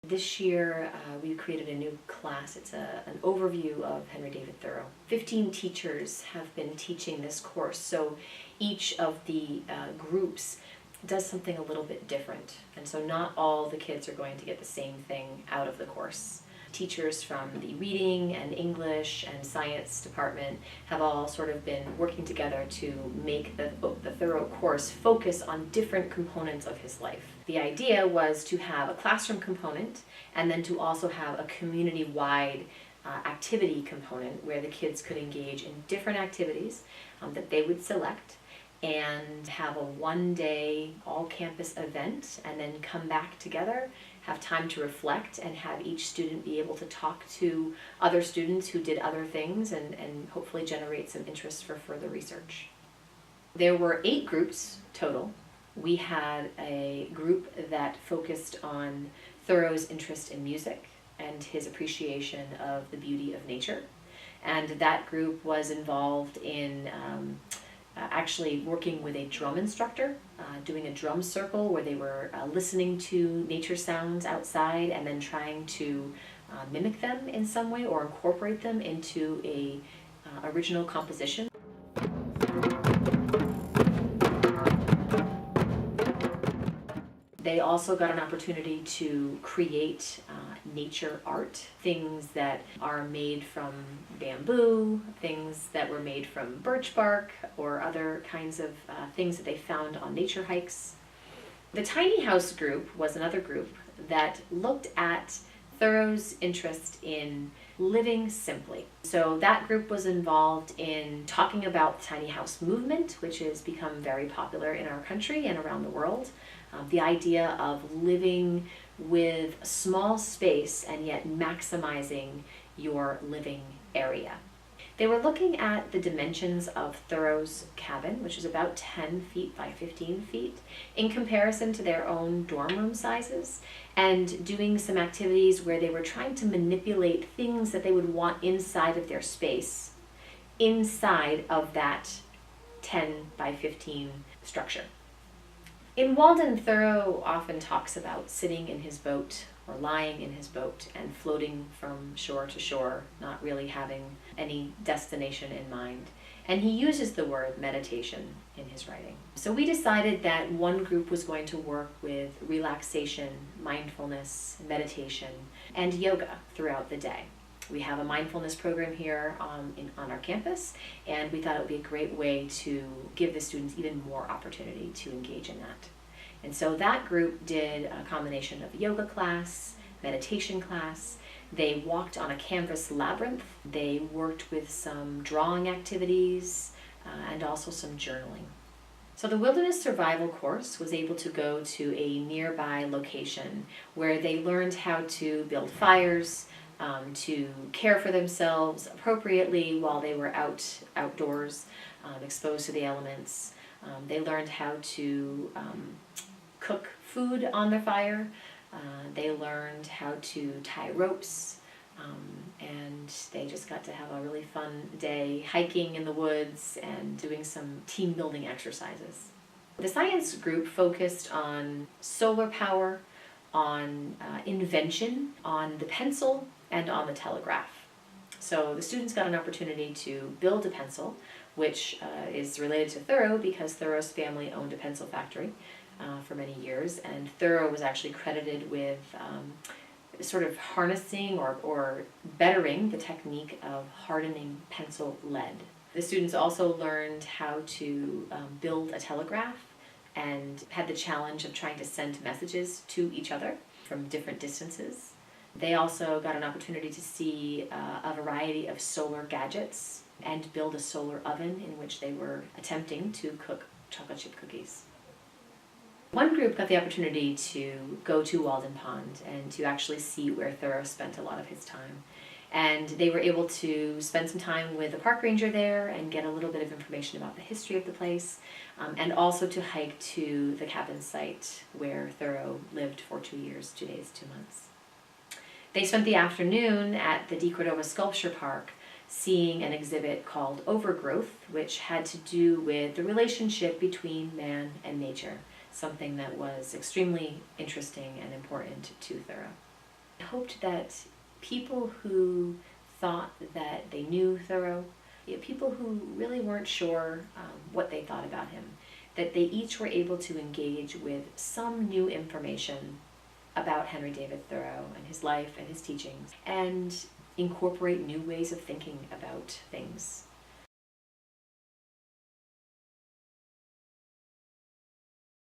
This year we created a new class. It's an overview of Henry David Thoreau. 15 teachers have been teaching this course, so each of the groups does something a little bit different. And so not all the kids are going to get the same thing out of the course. Teachers from the reading and English and science department have all sort of been working together to make the Thoreau course focus on different components of his life. The idea was to have a classroom component and then to also have a community-wide activity component where the kids could engage in different activities that they would select and have a one-day all-campus event and then come back together, have time to reflect, and have each student be able to talk to other students who did other things and hopefully generate some interest for further research. There were 8 groups total. We had a group that focused on Thoreau's interest in music and his appreciation of the beauty of nature. And that group was involved in actually working with a drum instructor, doing a drum circle where they were listening to nature sounds outside and then trying to mimic them in some way or incorporate them into a original composition. They also got an opportunity to create nature art, things that are made from bamboo, things that were made from birch bark, or other kinds of things that they found on nature hikes. The tiny house group was another group that looked at Thoreau's interest in living simply. So that group was involved in talking about the tiny house movement, which has become very popular in our country and around the world. The idea of living with a small space and yet maximizing your living area. They were looking at the dimensions of Thoreau's cabin, which is about 10 feet by 15 feet, in comparison to their own dorm room sizes, and doing some activities where they were trying to manipulate things that they would want inside of their space, inside of that 10 by 15 structure. In Walden, Thoreau often talks about sitting in his boat or lying in his boat and floating from shore to shore, not really having any destination in mind. And he uses the word meditation in his writing. So we decided that one group was going to work with relaxation, mindfulness, meditation, and yoga throughout the day. We have a mindfulness program here on our campus, and we thought it would be a great way to give the students even more opportunity to engage in that. And so that group did a combination of yoga class, meditation class. They walked on a canvas labyrinth. They worked with some drawing activities and also some journaling. So the Wilderness Survival course was able to go to a nearby location where they learned how to build fires, to care for themselves appropriately while they were outdoors, exposed to the elements. They learned how to cook food on the fire. They learned how to tie ropes, and they just got to have a really fun day hiking in the woods and doing some team building exercises. The science group focused on solar power, on invention, on the pencil, and on the telegraph. So the students got an opportunity to build a pencil, which is related to Thoreau because Thoreau's family owned a pencil factory for many years, and Thoreau was actually credited with sort of harnessing or bettering the technique of hardening pencil lead. The students also learned how to build a telegraph and had the challenge of trying to send messages to each other from different distances. They also got an opportunity to see a variety of solar gadgets and build a solar oven in which they were attempting to cook chocolate chip cookies. One group got the opportunity to go to Walden Pond and to actually see where Thoreau spent a lot of his time. And they were able to spend some time with a park ranger there and get a little bit of information about the history of the place, and also to hike to the cabin site where Thoreau lived for 2 years, 2 days, 2 months. They spent the afternoon at the De Cordova Sculpture Park seeing an exhibit called Overgrowth, which had to do with the relationship between man and nature, something that was extremely interesting and important to Thoreau. I hoped that people who thought that they knew Thoreau, people who really weren't sure what they thought about him, that they each were able to engage with some new information about Henry David Thoreau and his life and his teachings, and incorporate new ways of thinking about things.